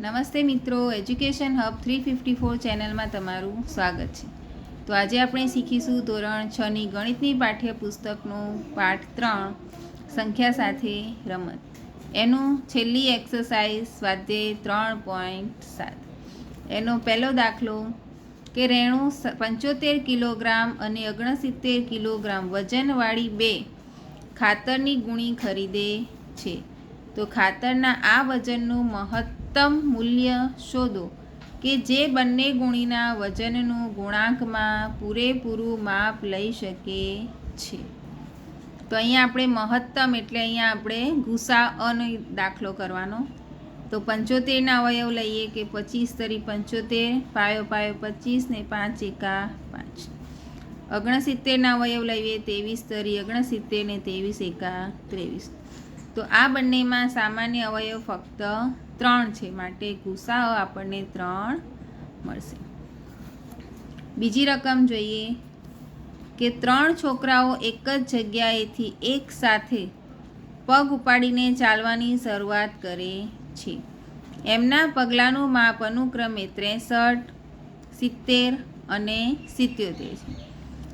નમસ્તે મિત્રો, education hub 354 ચેનલમાં તમારું સ્વાગત છે. તો આજે આપણે શીખીશું ધોરણ 6ની ગણિતની પાઠ્યપુસ્તકનું પાઠ 3 સંખ્યા સાથે રમત. એનું છેલ્લી એક્સરસાઇઝ સ્વાધ્યાય 3.7. એનો પહેલો દાખલો કે રેણુ 75 કિલોગ્રામ અને 69 કિલોગ્રામ વજનવાળી બે ખાતરની ગુણી ખરીદે છે. તો ખાતરના આ વજનનું મહત્તમ મૂલ્ય શોધો કે જે બંને ગુણીના વજનનું ગુણાંકમાં પૂરેપૂરું માપ લઈ શકે છે. તો અહીંયા આપણે મહત્તમ એટલે અહીંયા આપણે ગુસાઅનો દાખલો કરવાનો. તો 75ના અવયવ લઈએ કે 25 તરી 75, પાયો પાયો 25 ને 5 એકા 5. 69ના અવયવ લઈએ 23 તરી 69 ને 23 એકા 23. તો આ બંનેમાં સામાન્ય અવયવ ફક્ત 3 છે, માટે ગુસાઅ આપણને 3 મળશે. બીજી રકમ જોઈએ કે 3 છોકરાઓ એક જ જગ્યાએથી એક સાથે પગ ઉપાડીને ચાલવાની શરૂઆત કરે છે. એમના પગલાંનું માપ અનુક્રમે 63, 70 અને 77 છે.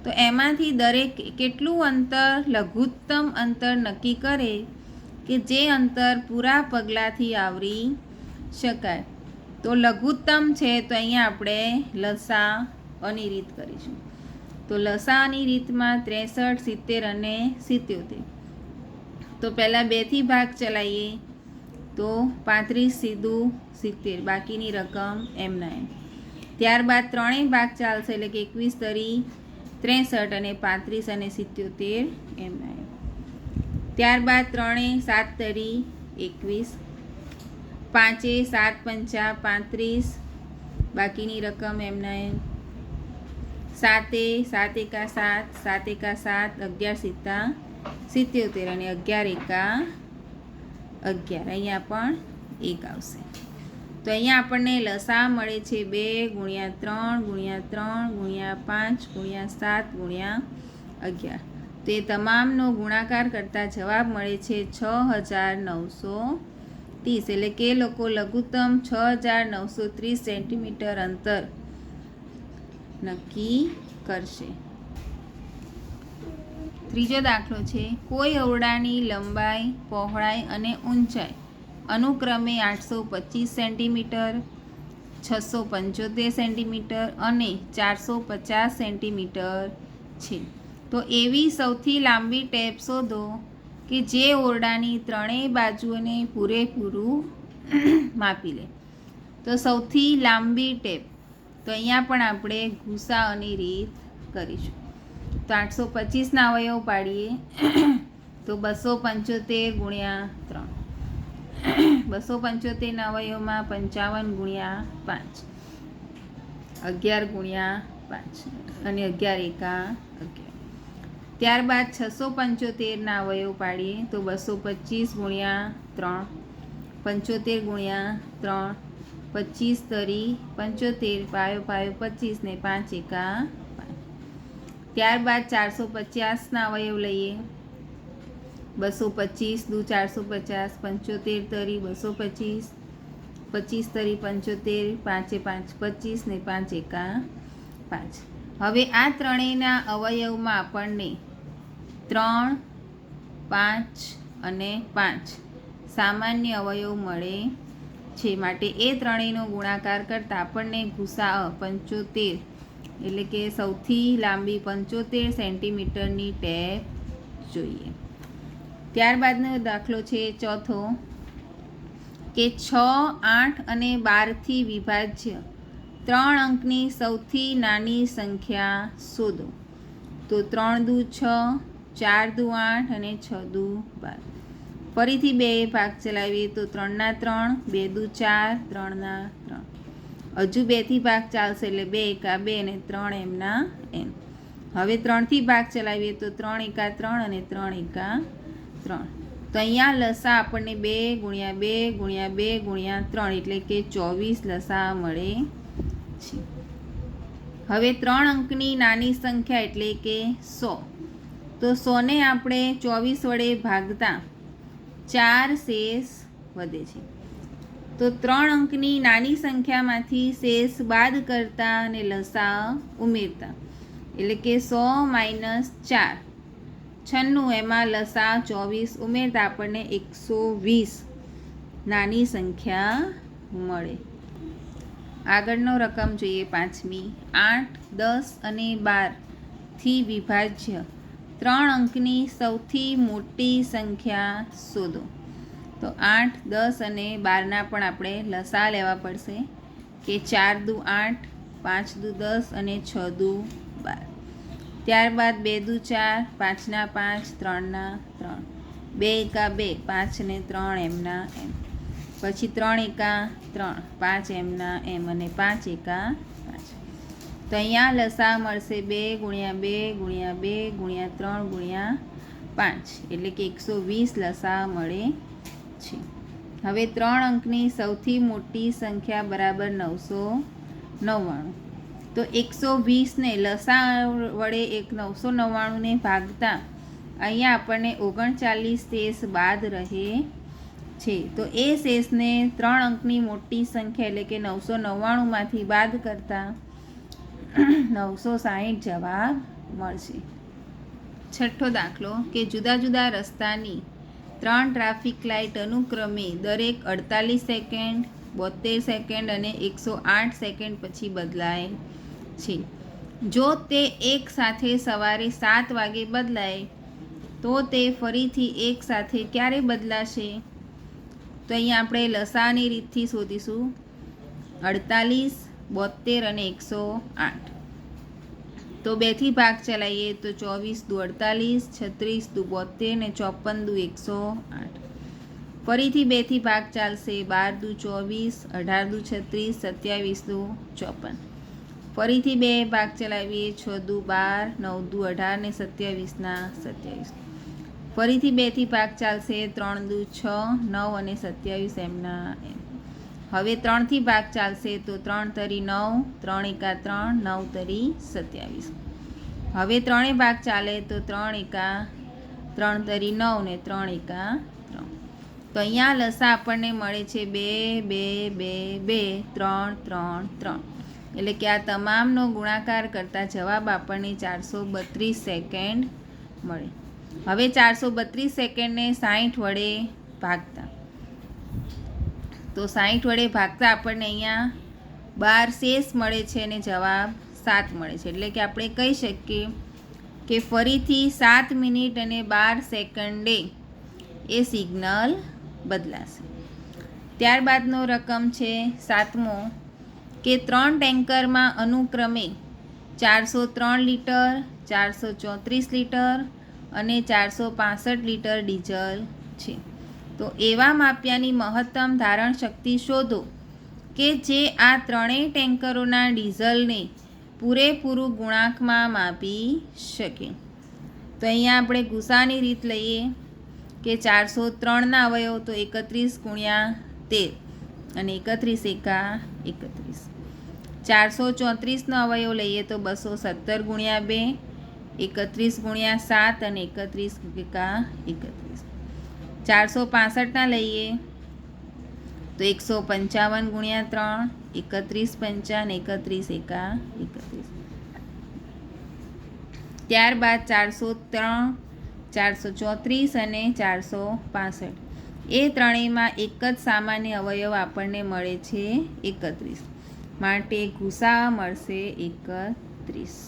તો એમાંથી દરેક કેટલું અંતર લઘુત્તમ અંતર નક્કી કરે કે જે અંતર પૂરા પગલાંથી આવરી શકાય. તો લઘુત્તમ છે, તો અહીંયા આપણે લસાઅની રીત કરીશું. તો લસાઅની રીતમાં 63, 70 અને 77. તો પહેલાં 2થી ભાગ ચલાવીએ તો 35 સીધું 70, બાકીની રકમ એમના એમ. ત્યારબાદ ત્રણેય ભાગ ચાલશે એટલે કે 21 તરી 63 અને 35 અને 77 એમના એમ. ત્યારબાદ 3 7 તરી 21, 5 7 પંચા 35, બાકીની રકમ એમના એમ. 7 7 એકા 7, 7 એકા 7, 11 સીતા 77 અને 11 એકા 11. અહીંયા પણ 1 આવશે. તો અહીંયા આપણને લસા મળે છે 2 ગુણ્યા 3 ગુણ્યા 3 ગુણ્યા 5 ગુણ્યા 7 ગુણ્યા 11. તે તમામનો ગુણાકાર કરતાં જવાબ મળે છે 6930. એટલે કે લોકો લઘુત્તમ 6930 સેન્ટીમીટર અંતર નક્કી કરશે. ત્રીજો દાખલો છે કોઈ ઓરડાની લંબાઈ, પહોળાઈ અને ઊંચાઈ અનુક્રમે 825 સેન્ટીમીટર, 675 સેન્ટીમીટર અને 450 સેન્ટીમીટર છે. તો એવી સૌથી લાંબી ટેપ શોધો કે જે ઓરડાની ત્રણેય બાજુઓને પૂરેપૂરું માપી લે. તો સૌથી લાંબી ટેપ, તો અહીંયા પણ આપણે ગુસાઅની રીત કરીશું. તો 825ના અવયવ પાડીએ તો 275 ગુણ્યા 3. 275ના અવયવમાં 55 ગુણ્યા 5, 11 ગુણ્યા 5 અને 11 એકા 11. ત્યારબાદ 675ના અવયવ પાડીએ તો 225 ગુણ્યા 3, 75 ગુણ્યા 3, 25 તરી 75, પાયો પાયો 25 ને 5 એકા 5. ત્યારબાદ 450ના અવયવ લઈએ. 225 દુ 450, 75 તરી 225, 25 તરી 75, 5 5 25 ને 5 એકા 5. હવે આ ત્રણેયના અવયવમાં આપણને 3, 5 અને 5 સામાન્ય અવયવ મળે છે, માટે એ ત્રણેયનો ગુણાકાર કરતાં આપણને ગુસાઅ 75 એટલે કે સૌથી લાંબી 75 સેન્ટીમીટરની ટેપ જોઈએ. ત્યારબાદનો દાખલો છે ચોથો કે 6, 8 અને 12થી વિભાજ્ય 3 અંકની સૌથી નાની સંખ્યા શોધો. તો 3 દુ 6, 4 દુ 8 અને 6 દુ 12. ફરીથી 2 ભાગ ચલાવીએ તો 3ના 3, 2 દુ 4, 3ના 3. હજુ 2થી ભાગ ચાલશે એટલે 2 એકા 2 અને 3 એમના એમ. હવે 3થી ભાગ ચલાવીએ તો 3 એકા 3 અને 3 એકા 3. તો અહીંયા લસા આપણને 2 ગુણ્યા 2 ગુણ્યા 2 ગુણ્યા 3 એટલે કે 24 લસા મળે છે. હવે 3 અંકની નાની સંખ્યા એટલે કે 100. તો 100ને આપણે 24 વડે ભાગતા 4 શેષ વધે છે. તો 3 અંકની નાની સંખ્યામાંથી શેષ બાદ કરતા અને લસા ઉમેરતા, એટલે કે 100 - 4 96, એમાં લસા 24 ઉમેરતા આપણને 120 નાની સંખ્યા મળે. આગળનો રકમ જોઈએ 5મી. 8, 10 અને 12થી વિભાજ્ય 3 અંકની સૌથી મોટી સંખ્યા શોધો. તો 8, 10 અને 12ના પણ આપણે લસા લેવા પડશે કે 4 દુ 8, 5 દુ 10 અને 6 દુ 12. ત્યારબાદ 2 દુ 4, 5 ના 5, 3 ના 3, 2 એકા 2, 5 ને 3 એમના એમ, પછી 3 એકા 3, 5 એમના એમ અને 5 એકા 5. તો અહીંયા લસા મળશે 2 × 2 × 2 × 3 × 5, એટલે કે 120 લસા મળે છે. હવે 3 અંકની સૌથી મોટી સંખ્યા બરાબર 999. તો 120ને લસા વડે 999ને ભાગતા અહીંયા આપણને 39 શેષ બાદ રહે છે. તો એ શેષને 3 અંકની મોટી સંખ્યા એટલે કે 999માંથી બાદ કરતા 960 જવાબ મળશે. છઠ્ઠો દાખલો કે જુદા જુદા રસ્તાની 3 ટ્રાફિક લાઇટ અનુક્રમે દરેક 48 સેકન્ડ, 72 સેકન્ડ અને 108 સેકન્ડ પછી બદલાય છે. જો તે એક સાથે સવારે 7 વાગે બદલાય તો તે ફરીથી એક સાથે ક્યારે બદલાશે? તો અહીંયા આપણે લસાની રીતથી શોધીશું. 48, 72 અને 108. તો 2થી ભાગ ચલાવીએ તો 24 દુ 48, 36 દુ 72 ને 54 દુ 108. ફરીથી 2થી ભાગ ચાલશે. 12 દુ 24, 18 દુ 36, 27 દુ 54. ફરીથી 2 ભાગ ચલાવીએ. 6 દુ 12, 9 દુ 18 ને 27 ના 27. ફરીથી 2થી ભાગ ચાલશે. 3 દુ 6, 9 અને 27 એમના એમ. હવે 3થી ભાગ ચાલશે તો 3 તરી 9, 3 એકા 3, 9 તરી 27. હવે 3 ભાગ ચાલે તો 3 એકા 3 તરી 9 ને 3 એકા 3. તો અહીંયા લસા આપણને મળે છે 2, 2, 2, 2, 3, 3, 3. એટલે કે આ તમામનો ગુણાકાર કરતાં જવાબ આપણને 432 સેકન્ડ મળે. હવે 432 સેકન્ડને 60 વડે ભાગતા, તો 60 વડે ભાગતા આપણને અહીંયા 12 શેષ મળે છે અને જવાબ 7 મળે છે. એટલે કે આપણે કહી શકીએ કે ફરીથી 7 મિનિટ અને 12 સેકન્ડે એ સિગ્નલ બદલાશે. ત્યારબાદનો રકમ છે 7મો કે 3 ટેન્કરમાં અનુક્રમે 403 લીટર, 434 લીટર અને 465 લીટર ડીઝલ છે. તો એવા માપ્યાની મહત્તમ ધારણ શક્તિ શોધો કે જે આ ત્રણેય ટેન્કરોના ડીઝલને પૂરેપૂરું ગુણાંકમાં માપી શકે. તો અહીંયા આપણે ગુસાની રીત લઈએ કે 403ના અવયવ તો 31 × 13 અને 31 એકા 31. 434નો અવયવ લઈએ તો 217 × 2, 31 × 7 અને 31 એકા 31. 465ના લઈએ તો 155 × 3, 31 પંચા અને 31 એકા 31. ત્યારબાદ 403, 434 અને 465, એ ત્રણેયમાં એક જ સામાન્ય અવયવ આપણને મળે છે 31, માટે ગુસા મળશે 31.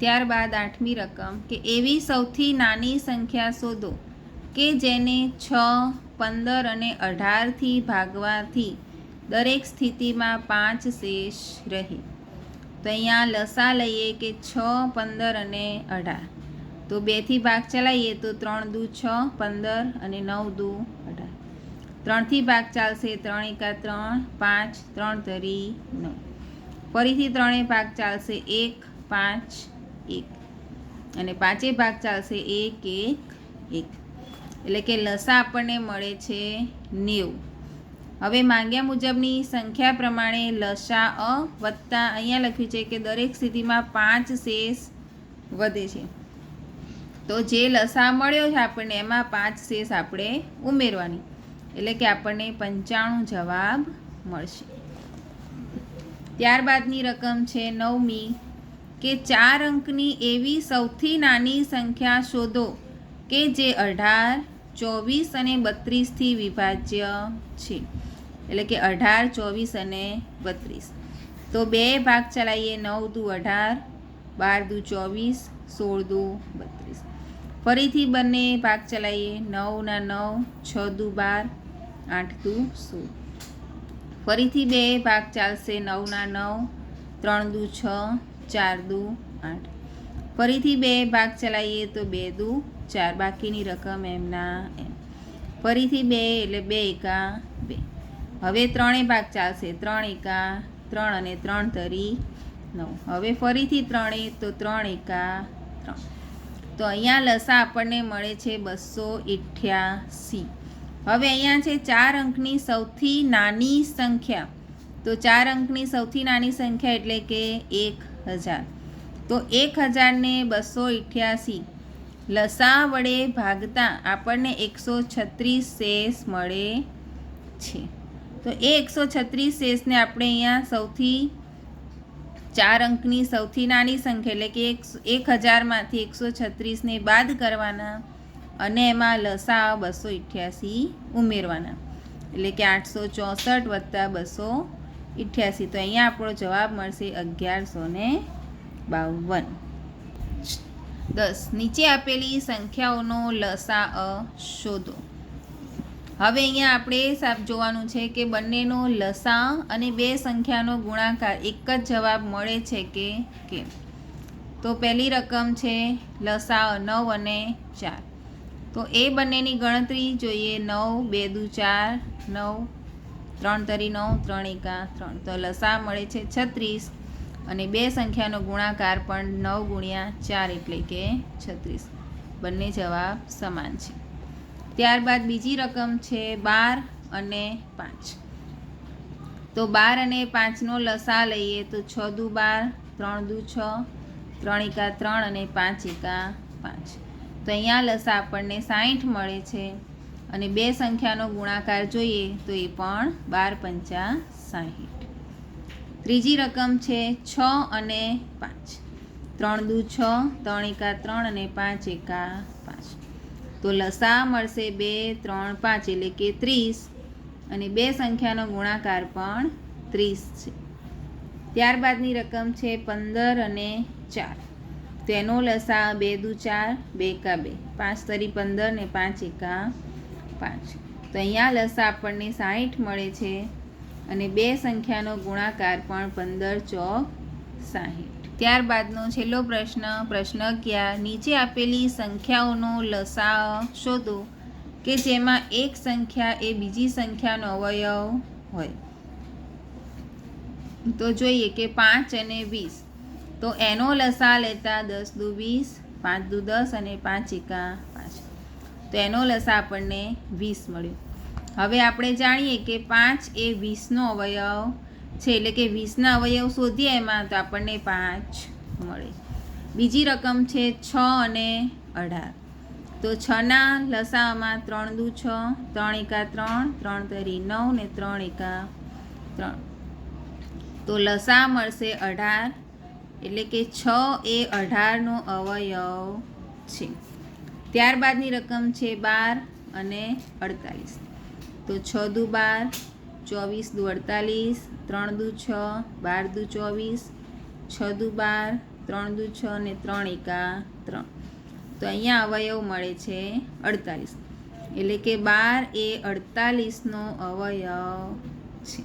ત્યારબાદ 8મી રકમ કે એવી સૌથી નાની સંખ્યા શોધો કે જેને 6, 15 અને 18થી ભાગવાથી દરેક સ્થિતિમાં 5 શેષ રહે. તો અહીંયા લસા લઈએ કે 6, 15 અને 18. તો 2થી ભાગ ચલાવીએ તો 3 દુ 6, 15 અને 9 દુ 18. 3થી ભાગ ચાલશે. 3 એકા 3, 5, 3 તરી 9. ફરીથી 3 ભાગ ચાલશે. 1, 5, 1 અને 5 ભાગ ચાલશે. 1, 1, 1. એટલે કે લસા આપણને મળે છે 90. હવે માંગ્યા મુજબની સંખ્યા પ્રમાણે લસા અ વત્તા અહીંયા લખ્યું છે કે દરેક સ્થિતિમાં 5 શેષ વધે છે. તો જે લસા મળ્યો છે આપણને એમાં 5 શેષ આપણે ઉમેરવાની. એટલે કે આપણને 95 જવાબ મળશે. ત્યારબાદની રકમ છે 9મી કે 4 અંકની એવી સૌથી નાની સંખ્યા શોધો કે જે 18, 24 અને 32થી વિભાજ્ય છે. એટલે કે 18, 24 અને 32. તો 2 ભાગ ચલાવીએ. 9 દુ 18, 12 દુ 24, 16 દુ 32. ફરીથી બંને ભાગ ચલાવીએ. 9 ના 9, 6 દુ 12, 8 દુ 16. ફરીથી 2 ભાગ ચાલશે. 9 ના 9, 3 દુ 6, 4 દુ 8. ફરીથી 2 ભાગ ચલાવીએ તો 2 દુ 4. બાકીની રકમ એમના એમ. ફરીથી 2 એટલે 2 એકા 2. હવે 3 ભાગ ચાલશે. 3 એકા 3 અને 3 તરી 9. હવે ફરીથી 3 તો 3 એકા 3. તો અહીંયા લસા આપણને મળે છે 288. હવે અહીંયા છે 4 અંકની સૌથી નાની સંખ્યા. તો 4 અંકની સૌથી નાની સંખ્યા એટલે કે 1000. તો 1000ને 288 લસા વડે ભાગતા આપણને 136 શેષ મળે છે. તો એ 136 શેષને આપણે અહીંયા સૌથી 4 અંકની સૌથી નાની સંખ્યા એટલે કે 1000માંથી 136ને બાદ કરવાના અને એમાં લસા 288 ઉમેરવાના. એટલે કે 864 વત્તા 288. તો અહીંયા આપણો જવાબ મળશે 1152. 10. નીચે આપેલી સંખ્યાઓનો લસા શોધો. હવે અહીંયા આપણે જોવાનું છે કે બંનેનો લસા અને બે સંખ્યાનો ગુણાકાર એક જ જવાબ મળે છે કે કેમ. તો પહેલી રકમ છે લસા 9 અને 4. તો એ બંનેની ગણતરી જોઈએ. 9 2 દુ 4, 9 3 તરી 9, 3 એકા 3. તો લસા મળે છે 36 અને બે સંખ્યાનો ગુણાકાર પણ 9 ગુણ્યા 4 એટલે કે 36. બંને જવાબ સમાન છે. ત્યારબાદ બીજી રકમ છે 12 અને 5. તો 12 અને 5નો લસા લઈએ તો 6 દુ 12, 3 દુ 6, 3 એકા 3 અને 5 એકા 5. તો અહીંયા લસા આપણને 60 મળે છે અને બે સંખ્યાનો ગુણાકાર જોઈએ તો એ પણ 12 પંચા 60. ત્રીજી રકમ છે 6 અને 5. 3 દુ 6, 3 એકા 3 અને 5 એકા 5. તો લસા મળશે 2, 3, 5 એટલે કે 30 અને બે સંખ્યાનો ગુણાકાર પણ 30 છે. ત્યારબાદની રકમ છે 15 અને 4. તો એનો લસા 2 દુ 4, 2 એકા 2, 5 તરી 15 ને 5 એકા 5. તો અહીંયા લસા આપણને 60 મળે છે અને બે સંખ્યાનો ગુણાકાર પણ 15 ચોક 60. ત્યારબાદનો છેલ્લો પ્રશ્ન 11. નીચે આપેલી સંખ્યાઓનો લસા શોધો કે જેમાં એક સંખ્યા એ બીજી સંખ્યાનો અવયવ હોય. તો જોઈએ કે 5 અને 20. તો એનો લસા લેતા 10 દુ 20, 5 દુ 10 અને 5 એકા 5. તો એનો લસા આપણને 20 મળ્યો. હવે આપણે જાણીએ કે 5 એ 20નો અવયવ છે એટલે કે 20ના અવયવ શોધીએ એમાં તો આપણને 5 મળે. બીજી રકમ છે 6 અને 18. તો 6ના લસામાં 3 દુ 6, 3 એકા 3, 3 તરી 9 ને 3 એકા 3. તો લસા મળશે 18 એટલે કે 6 એ 18નો અવયવ છે. ત્યારબાદની રકમ છે 12 અને 48. તો 6 દુ 12, 24 દુ 48, 3 દુ 6, 12 દુ 24, 6 દુ 12, 3 દુ 6 ને 3 એકા 3. તો અહીંયા અવયવ મળે છે 48 એટલે કે 12 એ 48નો અવયવ છે.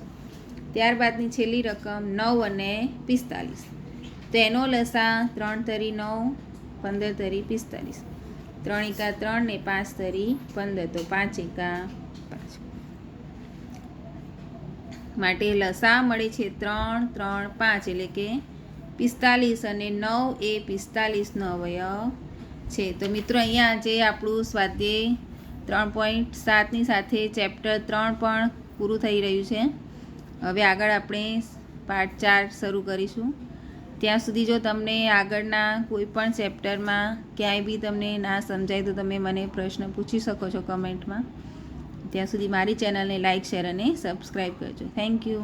ત્યારબાદની છેલ્લી રકમ 9 અને 45. તો એનો લસા 3 તરી 9, 15 તરી 45, 3 એકા 3 ને 5 તરી 15. તો 5 એકા 5. માટે લસા મળે છે 3, 3, 5 એટલે કે 45 અને 9 એ 45નો અવયવ છે. તો મિત્રો અહીંયા જે આપણું સ્વાધ્યાય 3.7ની સાથે ચેપ્ટર 3 પણ પૂરું થઈ રહ્યું છે. હવે આગળ આપણે પાર્ટ 4 શરૂ કરીશું. ત્યાં સુધી જો તમને આગળના કોઈ પણ ચેપ્ટરમાં ક્યાંય બી તમને ના સમજાય તો તમે મને પ્રશ્ન પૂછી શકો છો કમેન્ટમાં. ત્યાં સુધી મારી ચેનલને લાઇક શેર અને સબસ્ક્રાઈબ કરજો. Thank you.